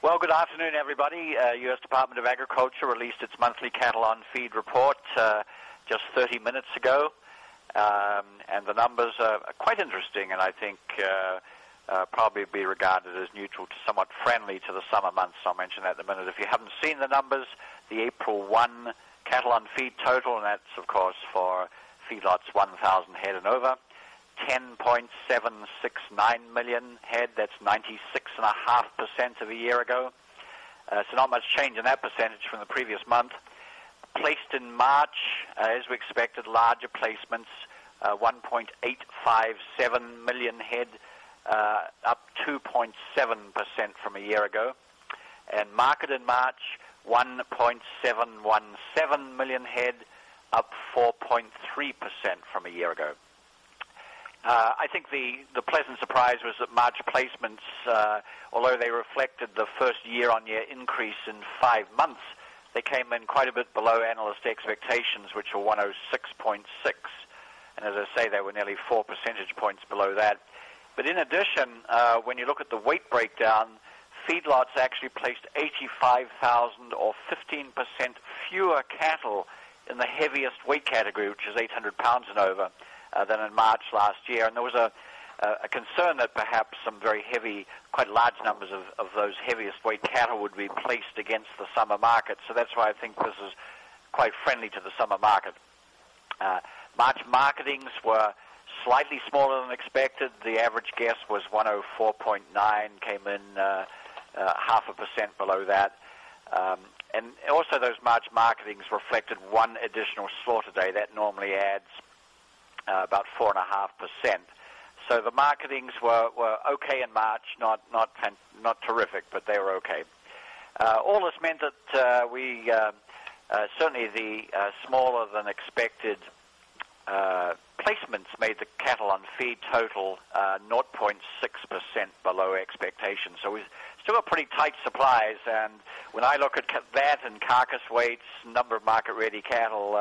Well, good afternoon, everybody. U.S. Department of Agriculture released its monthly cattle on feed report just 30 minutes ago, and the numbers are quite interesting, and I think probably be regarded as neutral to somewhat friendly to the summer months. I'll mention that in a minute. If you haven't seen the numbers, the April 1 cattle on feed total, and that's, of course, for feedlots 1,000 head and over, 10.769 million head. That's 96.5% of a year ago. So not much change in that percentage from the previous month. Placed in March, as we expected, larger placements, 1.857 million head, up 2.7% from a year ago. And market in March, 1.717 million head, up 4.3% from a year ago. I think the pleasant surprise was that March placements, although they reflected the first year-on-year increase in 5 months, they came in quite a bit below analyst expectations, which were 106.6. And as I say, they were nearly 4 percentage points below that. But in addition, when you look at the weight breakdown, feedlots actually placed 85,000 or 15% fewer cattle in the heaviest weight category, which is 800 pounds and over, than in March last year. And there was a concern that perhaps some very heavy, quite large numbers of those heaviest weight cattle would be placed against the summer market. So that's why I think this is quite friendly to the summer market. March marketings were slightly smaller than expected. The average guess was 104.9, came in 0.5% below that. And also those March marketings reflected one additional slaughter day. That normally adds about 4.5%. So the marketings were okay in March, not terrific, but they were okay. All this meant that we certainly the smaller than expected placements made the cattle on feed total 0.6% below expectations. So we've still got pretty tight supplies, and when I look at that and carcass weights, number of market-ready cattle,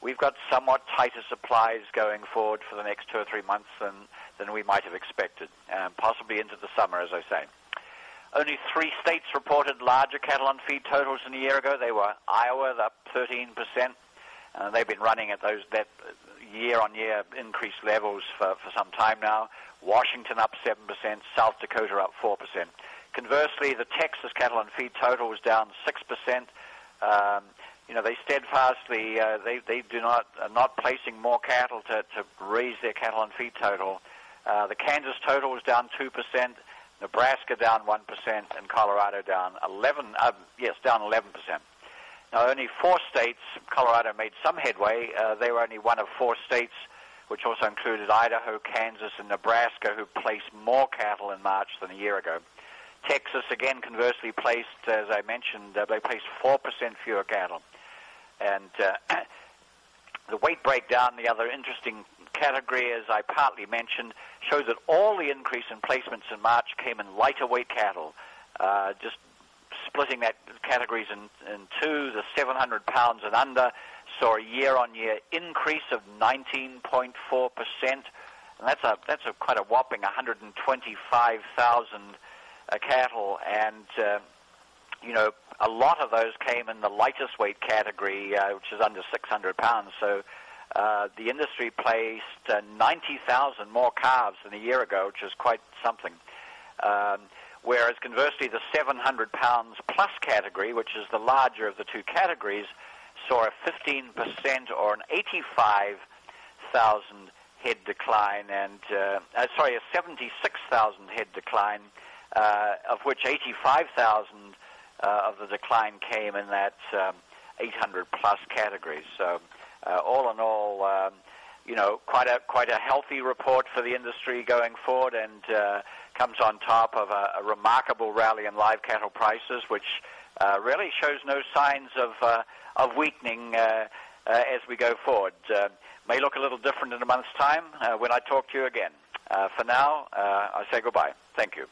we've got somewhat tighter supplies going forward for the next 2 or 3 months than we might have expected, possibly into the summer, as I say. Only 3 states reported larger cattle on feed totals than a year ago. They were Iowa, up 13%. They've been running at that year-on-year increased levels for some time now. Washington up 7%, South Dakota up 4%. Conversely, the Texas cattle on feed total was down 6%. They steadfastly they are not placing more cattle to raise their cattle on feed total. The Kansas total was down 2%, Nebraska down 1%, and Colorado down 11%. Now, only 4 states, Colorado made some headway. They were only one of 4 states, which also included Idaho, Kansas, and Nebraska, who placed more cattle in March than a year ago. Texas, again, conversely placed, as I mentioned, they placed 4% fewer cattle. And the weight breakdown, the other interesting category, as I partly mentioned, shows that all the increase in placements in March came in lighter weight cattle. Just splitting that categories in two, the 700 pounds and under saw a year-on-year increase of 19.4%, and that's a quite a whopping 125,000 cattle, and a lot of those came in the lightest weight category, which is under 600 pounds. So the industry placed 90,000 more calves than a year ago, which is quite something. Whereas conversely, the 700 pounds plus category, which is the larger of the 2 categories, saw a 15% or an 85,000 head decline, and a 76,000 head decline, of which 85,000 of the decline came in that 800 plus category. So all in all, quite a healthy report for the industry going forward, and comes on top of a remarkable rally in live cattle prices, which really shows no signs of weakening as we go forward. May look a little different in a month's time when I talk to you again. For now, I say goodbye. Thank you.